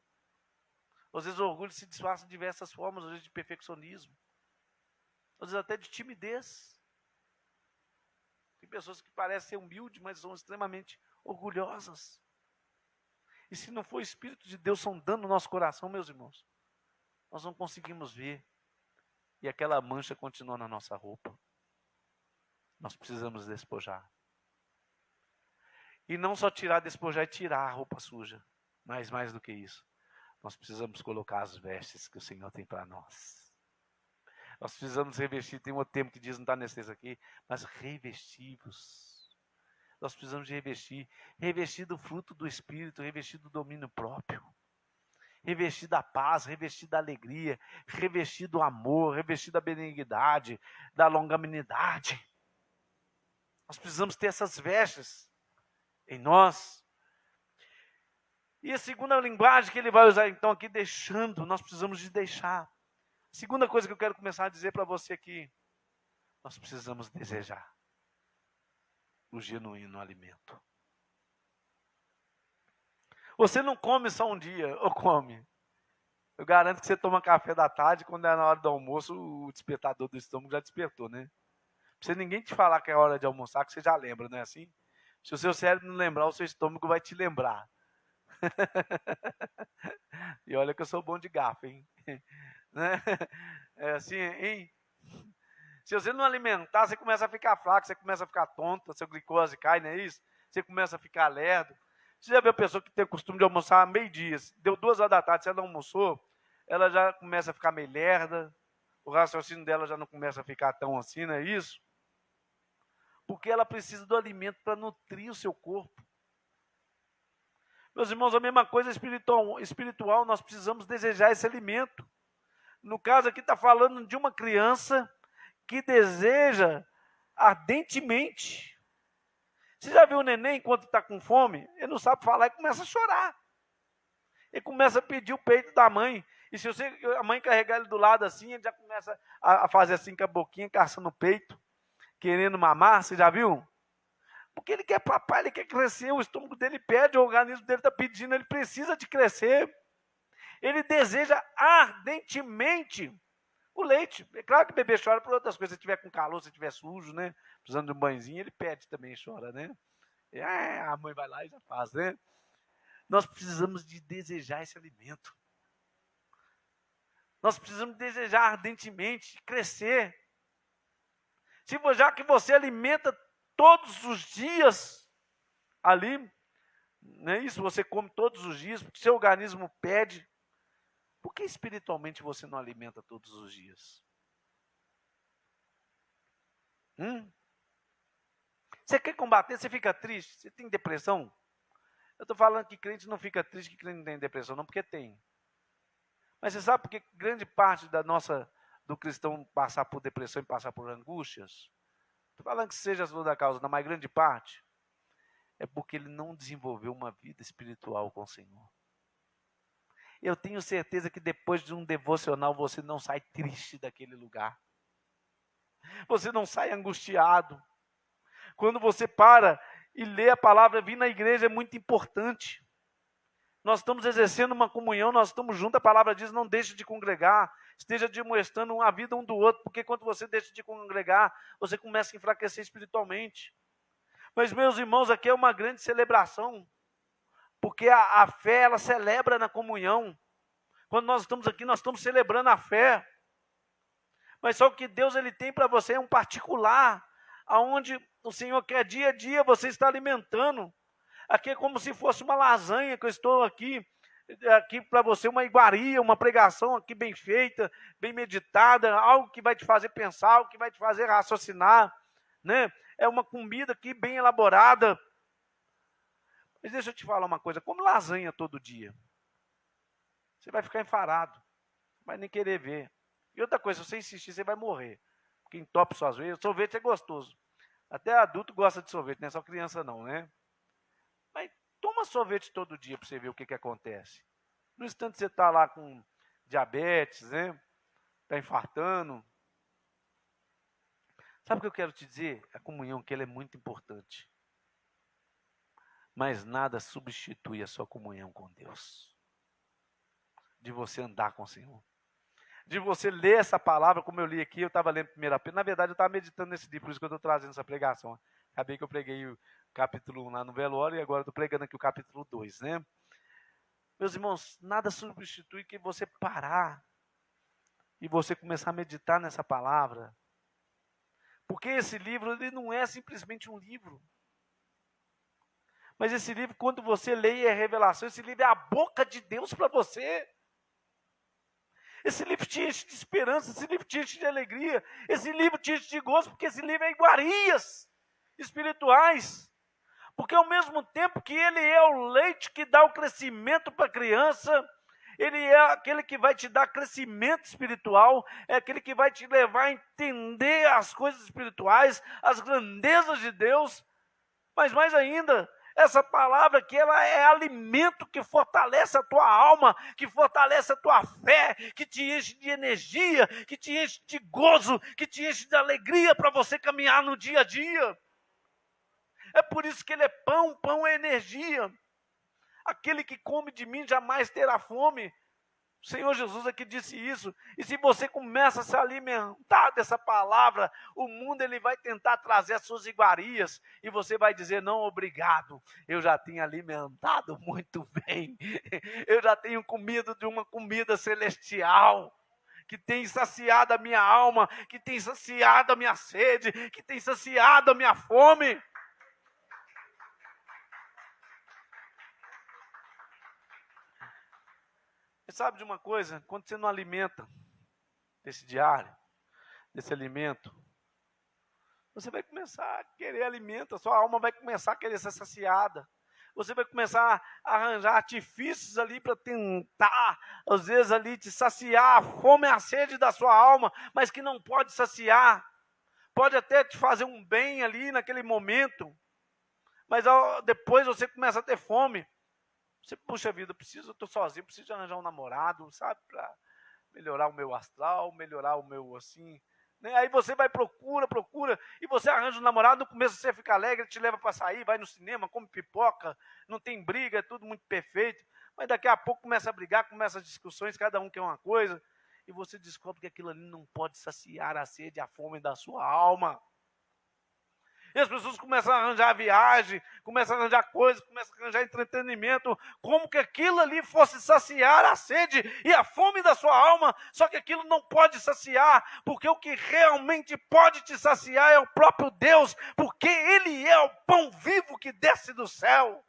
Às vezes o orgulho se disfarça de diversas formas, às vezes de perfeccionismo, às vezes até de timidez. Tem pessoas que parecem ser humildes, mas são extremamente orgulhosas. E se não for o Espírito de Deus sondando o nosso coração, meus irmãos, nós não conseguimos ver. E aquela mancha continua na nossa roupa. Nós precisamos despojar. E não só tirar, despojar e tirar a roupa suja. Mas mais do que isso, nós precisamos colocar as vestes que o Senhor tem para nós. Nós precisamos revestir, tem um outro termo que diz, não está nesse texto aqui, mas revestivos. Nós precisamos de revestir do fruto do Espírito, revestir do domínio próprio. Revestir da paz, revestir da alegria, revestir do amor, revestir da benignidade, da longanimidade. Nós precisamos ter essas vestes em nós. E a segunda linguagem que ele vai usar então aqui, deixando, nós precisamos de deixar. Segunda coisa que eu quero começar a dizer para você aqui, nós precisamos desejar o genuíno alimento. Você não come só um dia, ou come. Eu garanto que você toma café da tarde, quando é na hora do almoço, o despertador do estômago já despertou, né? Não precisa ninguém te falar que é hora de almoçar, que você já lembra, não é assim? Se o seu cérebro não lembrar, o seu estômago vai te lembrar. E olha que eu sou bom de garfo, hein? Né? É assim, hein? Se você não alimentar, você começa a ficar fraco, você começa a ficar tonta, seu glicose cai, não é isso? Você começa a ficar lerdo. Você já viu a pessoa que tem o costume de almoçar meio-dia, deu 2 horas da tarde, se ela não almoçou, ela já começa a ficar meio lerda, o raciocínio dela já não começa a ficar tão assim, não é isso? Porque ela precisa do alimento para nutrir o seu corpo. Meus irmãos, a mesma coisa espiritual, nós precisamos desejar esse alimento. No caso aqui está falando de uma criança que deseja ardentemente. Você já viu o neném enquanto está com fome? Ele não sabe falar e começa a chorar. Ele começa a pedir o peito da mãe. E se a mãe carregar ele do lado assim, ele já começa a fazer assim com a boquinha, caçando o peito, querendo mamar. Você já viu? Porque ele quer papar, ele quer crescer, o estômago dele pede, o organismo dele está pedindo, ele precisa de crescer. Ele deseja ardentemente o leite. É claro que o bebê chora por outras coisas. Se estiver com calor, se estiver sujo, né? Precisando de um banhozinho, ele pede também, chora, né? A mãe vai lá e já faz, né? Nós precisamos de desejar esse alimento. Nós precisamos desejar ardentemente crescer. Já que você alimenta todos os dias ali, Não é isso? Você come todos os dias, porque seu organismo pede. Por que espiritualmente você não alimenta todos os dias? Você quer combater, você fica triste, você tem depressão? Eu estou falando que crente não fica triste, que crente não tem depressão, não, porque tem. Mas você sabe por que grande parte do cristão passar por depressão e passar por angústias? Estou falando que seja a sua causa, não, mas grande parte é porque ele não desenvolveu uma vida espiritual com o Senhor. Eu tenho certeza que depois de um devocional você não sai triste daquele lugar. Você não sai angustiado. Quando você para e lê a palavra, vir na igreja é muito importante. Nós estamos exercendo uma comunhão, nós estamos juntos, a palavra diz, não deixe de congregar, esteja demonstrando a vida um do outro, porque quando você deixa de congregar, você começa a enfraquecer espiritualmente. Mas, meus irmãos, aqui é uma grande celebração, porque a fé, ela celebra na comunhão. Quando nós estamos aqui, nós estamos celebrando a fé. Mas só o que Deus ele tem para você é um particular, aonde o Senhor quer dia a dia você está alimentando. Aqui é como se fosse uma lasanha que eu estou aqui para você, uma iguaria, uma pregação aqui bem feita, bem meditada, algo que vai te fazer pensar, algo que vai te fazer raciocinar, né? É uma comida aqui bem elaborada. Mas deixa eu te falar uma coisa, come lasanha todo dia, você vai ficar enfarado, não vai nem querer ver. E outra coisa, se você insistir, você vai morrer, porque entope suas veias. Sorvete é gostoso, até adulto gosta de sorvete, não é só criança não, né? Mas toma sorvete todo dia para você ver o que acontece. No instante você está lá com diabetes, né? Está infartando. Sabe o que eu quero te dizer? A comunhão, que ela é muito importante. Mas nada substitui a sua comunhão com Deus. De você andar com o Senhor. De você ler essa palavra, como eu li aqui, eu estava lendo 1 Pedro. Na verdade, eu estava meditando nesse livro, por isso que eu estou trazendo essa pregação. Acabei que eu preguei o capítulo 1 lá no velório e agora estou pregando aqui o capítulo 2, né? Meus irmãos, nada substitui que você parar e você começar a meditar nessa palavra. Porque esse livro, ele não é simplesmente um livro. Mas esse livro, quando você lê, é revelação. Esse livro é a boca de Deus para você. Esse livro te enche de esperança, esse livro te enche de alegria, esse livro te enche de gozo, porque esse livro é iguarias espirituais. Porque ao mesmo tempo que ele é o leite que dá o crescimento para a criança, ele é aquele que vai te dar crescimento espiritual, é aquele que vai te levar a entender as coisas espirituais, as grandezas de Deus, mas mais ainda, essa palavra que ela é alimento que fortalece a tua alma, que fortalece a tua fé, que te enche de energia, que te enche de gozo, que te enche de alegria para você caminhar no dia a dia. É por isso que ele é pão, pão é energia. Aquele que come de mim jamais terá fome. O Senhor Jesus é que disse isso. E se você começa a se alimentar dessa palavra, o mundo ele vai tentar trazer as suas iguarias. E você vai dizer, não, obrigado. Eu já tenho alimentado muito bem. Eu já tenho comido de uma comida celestial. Que tem saciado a minha alma. Que tem saciado a minha sede. Que tem saciado a minha fome. Você sabe de uma coisa? Quando você não alimenta desse diário, desse alimento, você vai começar a querer alimento, a sua alma vai começar a querer ser saciada. Você vai começar a arranjar artifícios ali para tentar, às vezes ali te saciar a fome e a sede da sua alma, mas que não pode saciar. Pode até te fazer um bem ali naquele momento, mas depois você começa a ter fome. Você, puxa vida, eu estou sozinho, preciso arranjar um namorado, sabe, para melhorar o meu astral, melhorar o meu assim, né? Aí você vai, procura, e você arranja um namorado, no começo você fica alegre, te leva para sair, vai no cinema, come pipoca, não tem briga, é tudo muito perfeito, mas daqui a pouco começa a brigar, começa as discussões, cada um quer uma coisa, e você descobre que aquilo ali não pode saciar a sede, a fome da sua alma. E as pessoas começam a arranjar viagem, começam a arranjar coisas, começam a arranjar entretenimento, como que aquilo ali fosse saciar a sede e a fome da sua alma, só que aquilo não pode saciar, porque o que realmente pode te saciar é o próprio Deus, porque Ele é o pão vivo que desce do céu.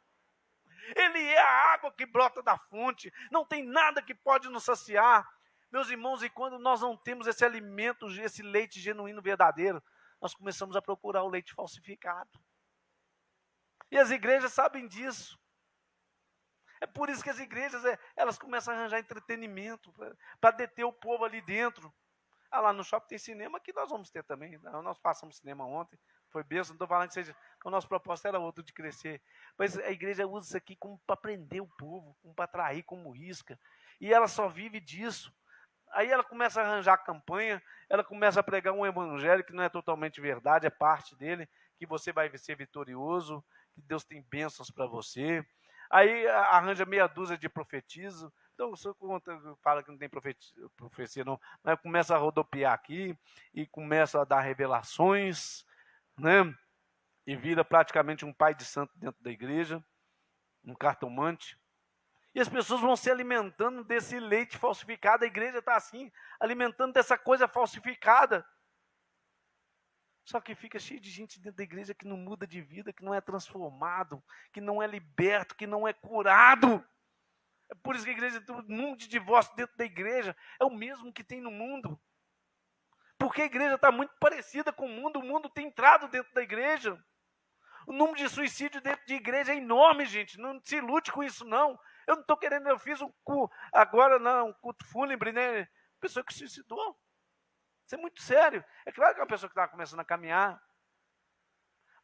Ele é a água que brota da fonte. Não tem nada que pode nos saciar. Meus irmãos, e quando nós não temos esse alimento, esse leite genuíno, verdadeiro, nós começamos a procurar o leite falsificado. E as igrejas sabem disso. É por isso que as igrejas, elas começam a arranjar entretenimento para deter o povo ali dentro. Ah, lá no shopping tem cinema, que nós vamos ter também. Nós passamos cinema ontem, foi bênção, não estou falando que seja. O nosso propósito era outro, de crescer. Mas a igreja usa isso aqui como para prender o povo, como para atrair, como isca. E ela só vive disso. Aí ela começa a arranjar campanha, ela começa a pregar um evangelho que não é totalmente verdade, é parte dele, que você vai ser vitorioso, que Deus tem bênçãos para você. Aí arranja meia dúzia de profetizos. Então, o senhor fala que não tem profecia, não, mas começa a rodopiar aqui e começa a dar revelações, né? E vira praticamente um pai de santo dentro da igreja, um cartomante. E as pessoas vão se alimentando desse leite falsificado. A igreja está assim, alimentando dessa coisa falsificada. Só que fica cheio de gente dentro da igreja que não muda de vida, que não é transformado, que não é liberto, que não é curado. É por isso que a igreja tem um número de divórcio dentro da igreja. É o mesmo que tem no mundo. Porque a igreja está muito parecida com o mundo tem entrado dentro da igreja. O número de suicídio dentro de igreja é enorme, gente. Não se ilude com isso, não. Eu não estou querendo, eu fiz um culto, agora não, um culto fúnebre, né? Pessoa que se suicidou. Isso é muito sério. É claro que é uma pessoa que estava começando a caminhar.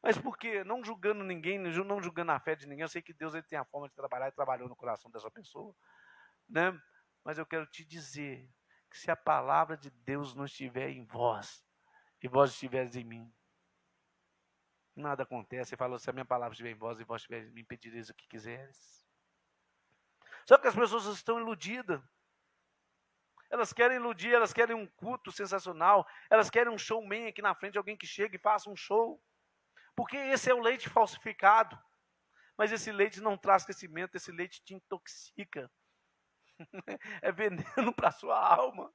Mas por quê? Não julgando ninguém, não julgando a fé de ninguém. Eu sei que Deus ele tem a forma de trabalhar e trabalhou no coração dessa pessoa. Né? Mas eu quero te dizer que se a palavra de Deus não estiver em vós, e vós estiveres em mim, nada acontece. Ele falou, se a minha palavra estiver em vós e vós estiveres em mim, pedireis o que quiseres. Só que as pessoas estão iludidas. Elas querem iludir, elas querem um culto sensacional, elas querem um showman aqui na frente, alguém que chegue e faça um show. Porque esse é o leite falsificado. Mas esse leite não traz crescimento, esse leite te intoxica. É veneno para a sua alma.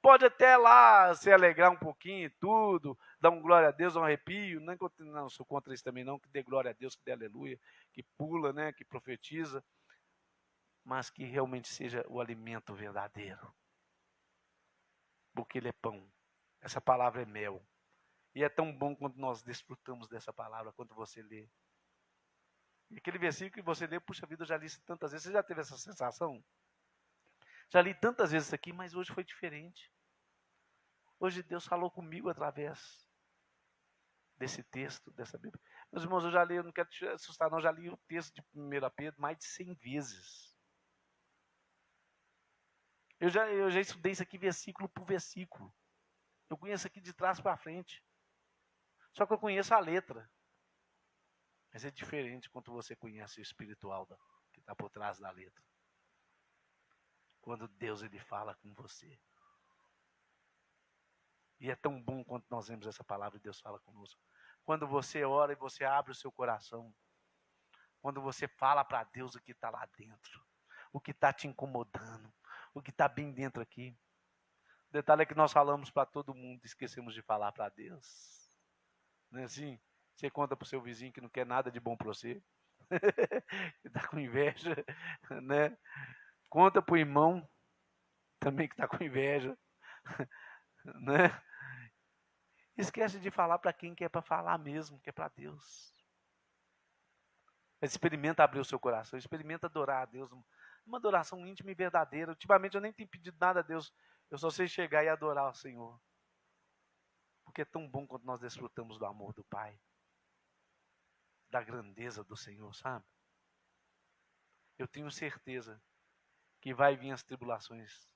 Pode até lá se alegrar um pouquinho e tudo, dar um glória a Deus, um arrepio. Não sou contra isso também não, que dê glória a Deus, que dê aleluia, que pula, né, que profetiza. Mas que realmente seja o alimento verdadeiro. Porque ele é pão. Essa palavra é mel. E é tão bom quando nós desfrutamos dessa palavra, quando você lê. E aquele versículo que você lê, puxa vida, eu já li isso tantas vezes. Você já teve essa sensação? Já li tantas vezes isso aqui, mas hoje foi diferente. Hoje Deus falou comigo através desse texto, dessa Bíblia. Meus irmãos, eu já li, eu não quero te assustar não, eu já li o texto de 1 Pedro mais de 100 vezes. Eu já estudei isso aqui versículo por versículo. Eu conheço aqui de trás para frente. Só que eu conheço a letra. Mas é diferente quando você conhece o espiritual que está por trás da letra. Quando Deus ele fala com você. E é tão bom quando nós vemos essa palavra e Deus fala conosco. Quando você ora e você abre o seu coração. Quando você fala para Deus o que está lá dentro. O que está te incomodando. O que está bem dentro aqui. O detalhe é que nós falamos para todo mundo e esquecemos de falar para Deus. Não é assim? Você conta para o seu vizinho que não quer nada de bom para você. Que está com inveja. Né? Conta para o irmão também que está com inveja. Né? Esquece de falar para quem quer para falar mesmo, que é para Deus. Mas experimenta abrir o seu coração, experimenta adorar a Deus, uma adoração íntima e verdadeira. Ultimamente eu nem tenho pedido nada a Deus, eu só sei chegar e adorar o Senhor. Porque é tão bom quando nós desfrutamos do amor do Pai, da grandeza do Senhor, sabe? Eu tenho certeza que vai vir as tribulações,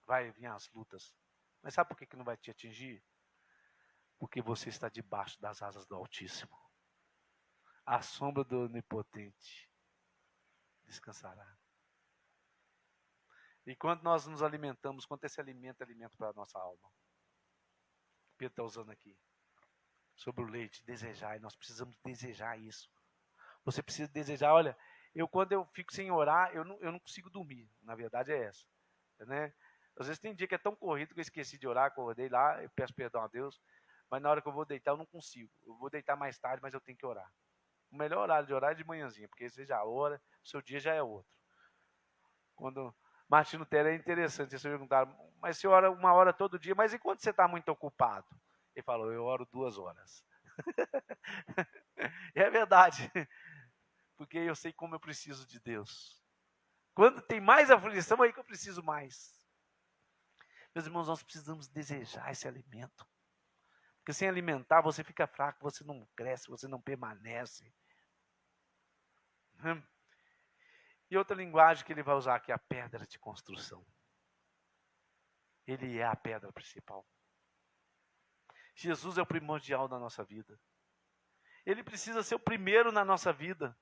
vai vir as lutas. Mas sabe por que não vai te atingir? Porque você está debaixo das asas do Altíssimo. A sombra do Onipotente descansará. E quando nós nos alimentamos, quando esse alimento é alimento para a nossa alma. Pedro está usando aqui. Sobre o leite, desejar. E nós precisamos desejar isso. Você precisa desejar. Olha, quando eu fico sem orar, eu não consigo dormir. Na verdade é essa. Né? Às vezes tem dia que é tão corrido que eu esqueci de orar, acordei lá, eu peço perdão a Deus. Mas na hora que eu vou deitar, eu não consigo. Eu vou deitar mais tarde, mas eu tenho que orar. O melhor horário de orar é de manhãzinha, porque você já ora, o seu dia já é outro. Quando Martin Lutero é interessante, você perguntar, mas você ora 1 hora todo dia, mas enquanto você está muito ocupado? Ele falou, eu oro 2 horas. É verdade, porque eu sei como eu preciso de Deus. Quando tem mais aflição, é aí que eu preciso mais. Meus irmãos, nós precisamos desejar esse alimento. Porque sem alimentar, você fica fraco, você não cresce, você não permanece. E outra linguagem que ele vai usar aqui é a pedra de construção. Ele é a pedra principal. Jesus é o primordial da nossa vida. Ele precisa ser o primeiro na nossa vida.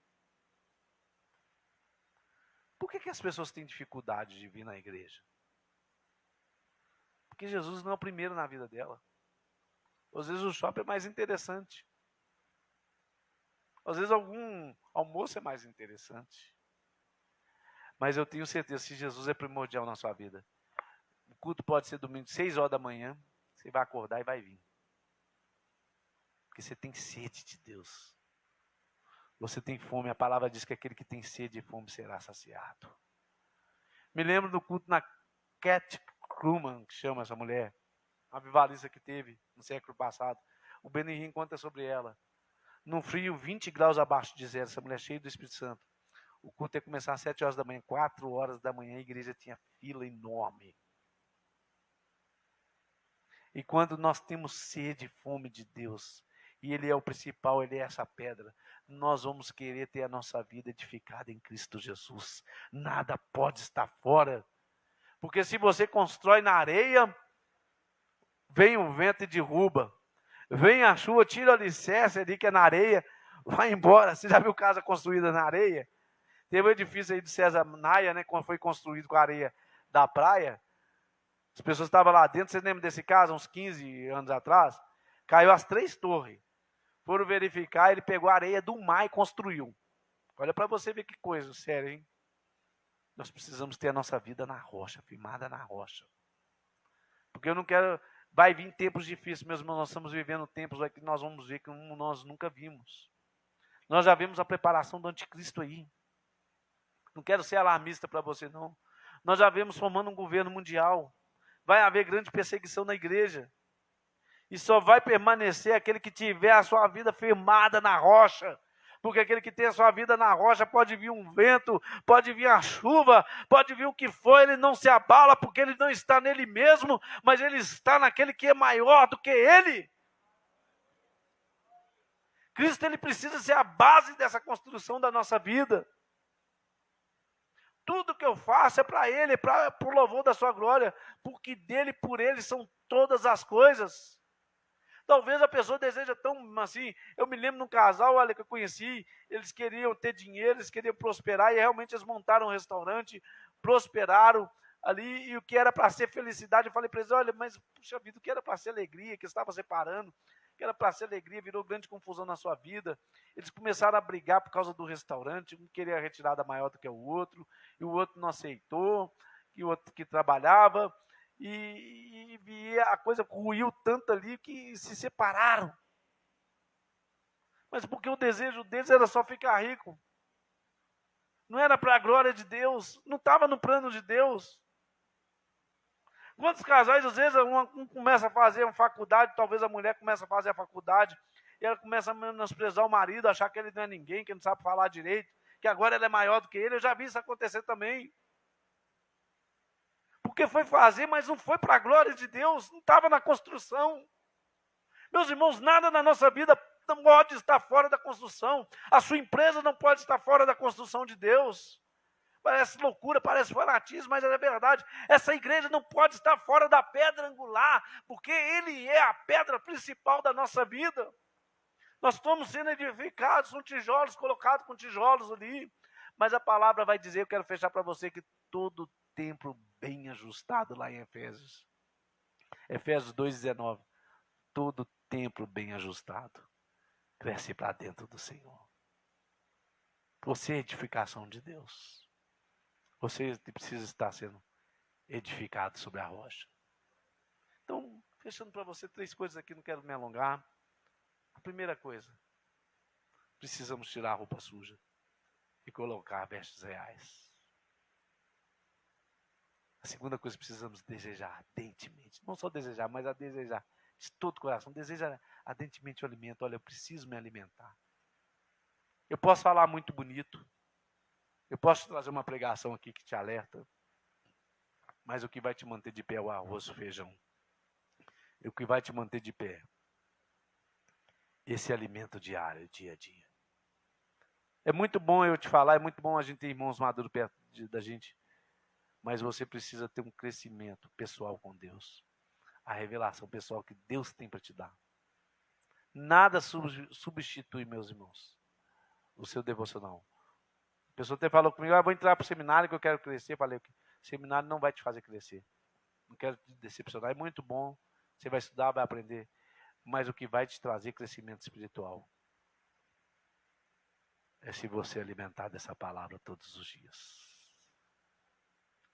Por que as pessoas têm dificuldade de vir na igreja? Porque Jesus não é o primeiro na vida dela. Às vezes o shopping é mais interessante. Às vezes algum almoço é mais interessante. Mas eu tenho certeza que Jesus é primordial na sua vida. O culto pode ser domingo, 6 horas da manhã. Você vai acordar e vai vir. Porque você tem sede de Deus. Você tem fome. A palavra diz que aquele que tem sede e fome será saciado. Me lembro do culto na Cat Kruman, que chama essa mulher. A avivalista que teve no século passado. O Benihim conta sobre ela. Num frio 20 graus abaixo de zero, essa mulher cheia do Espírito Santo. O culto ia começar às 7 horas da manhã, 4 horas da manhã, a igreja tinha fila enorme. E quando nós temos sede e fome de Deus, e Ele é o principal, Ele é essa pedra, nós vamos querer ter a nossa vida edificada em Cristo Jesus. Nada pode estar fora. Porque se você constrói na areia, vem o vento e derruba. Vem a chuva, tira o alicerce ali que é na areia, vai embora. Você já viu casa construída na areia? Teve um edifício aí de César Naia, né, quando foi construído com a areia da praia. As pessoas estavam lá dentro, vocês lembram desse caso, uns 15 anos atrás? Caiu as 3 torres. Foram verificar, ele pegou a areia do mar e construiu. Olha para você ver que coisa séria, hein? Nós precisamos ter a nossa vida na rocha, firmada na rocha. Porque eu não quero... Vai vir tempos difíceis, meus irmãos, nós estamos vivendo tempos que nós vamos ver que nós nunca vimos. Nós já vimos a preparação do anticristo aí. Não quero ser alarmista para você, não. Nós já vemos formando um governo mundial. Vai haver grande perseguição na igreja. E só vai permanecer aquele que tiver a sua vida firmada na rocha. Porque aquele que tem a sua vida na rocha, pode vir um vento, pode vir a chuva, pode vir o que for, ele não se abala, porque ele não está nele mesmo, mas ele está naquele que é maior do que ele. Cristo, ele precisa ser a base dessa construção da nossa vida. Tudo que eu faço é para Ele, é para o louvor da sua glória, porque dele, por Ele, são todas as coisas. Talvez a pessoa deseja tão assim, eu me lembro de um casal, olha, que eu conheci, eles queriam ter dinheiro, eles queriam prosperar, e realmente eles montaram um restaurante, prosperaram ali, e o que era para ser felicidade, eu falei para eles, olha, mas puxa vida, o que era para ser alegria, que estava separando, que era para ser alegria, virou grande confusão na sua vida. Eles começaram a brigar por causa do restaurante, um queria a retirada maior do que o outro, e o outro não aceitou, e o outro que trabalhava, e a coisa ruiu tanto ali que se separaram. Mas porque o desejo deles era só ficar rico. Não era para a glória de Deus, não estava no plano de Deus. Quantos casais, às vezes, um começa a fazer uma faculdade, talvez a mulher comece a fazer a faculdade, e ela começa a menosprezar o marido, achar que ele não é ninguém, que não sabe falar direito, que agora ela é maior do que ele. Eu já vi isso acontecer também. Porque foi fazer, mas não foi para a glória de Deus, não estava na construção. Meus irmãos, nada na nossa vida não pode estar fora da construção. A sua empresa não pode estar fora da construção de Deus. Parece loucura, parece fanatismo, mas é verdade. Essa igreja não pode estar fora da pedra angular, porque Ele é a pedra principal da nossa vida. Nós estamos sendo edificados, são tijolos colocados com tijolos ali. Mas a palavra vai dizer, eu quero fechar para você, que todo templo bem ajustado lá em Efésios. Efésios 2,19. Todo templo bem ajustado cresce para dentro do Senhor. Você é edificação de Deus. Você precisa estar sendo edificado sobre a rocha. Então, fechando para você 3 coisas aqui, não quero me alongar. A primeira coisa, precisamos tirar a roupa suja e colocar vestes reais. A segunda coisa que precisamos desejar ardentemente, não só desejar, mas a desejar de todo o coração, deseja ardentemente o alimento. Olha, eu preciso me alimentar. Eu posso falar muito bonito, eu posso trazer uma pregação aqui que te alerta, mas o que vai te manter de pé é o arroz, o feijão. E o que vai te manter de pé, esse alimento diário, dia a dia. É muito bom eu te falar, é muito bom a gente ter irmãos maduros perto da gente, mas você precisa ter um crescimento pessoal com Deus. A revelação pessoal que Deus tem para te dar. Nada substitui, meus irmãos, o seu devocional. A pessoa até falou comigo, vou entrar para o seminário que eu quero crescer. Eu falei, o seminário não vai te fazer crescer. Não quero te decepcionar, é muito bom. Você vai estudar, vai aprender. Mas o que vai te trazer crescimento espiritual é se você alimentar dessa palavra todos os dias.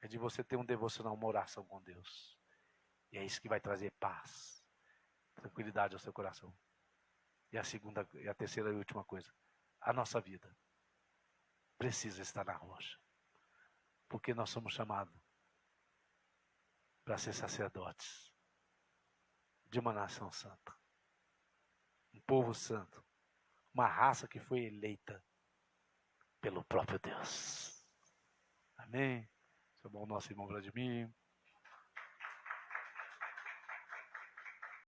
É de você ter um devocional, uma oração com Deus. E é isso que vai trazer paz, tranquilidade ao seu coração. E a segunda, e a terceira e última coisa, a nossa vida precisa estar na rocha. Porque nós somos chamados para ser sacerdotes de uma nação santa. Um povo santo. Uma raça que foi eleita pelo próprio Deus. Amém? Seu bom nosso irmão Vladimir.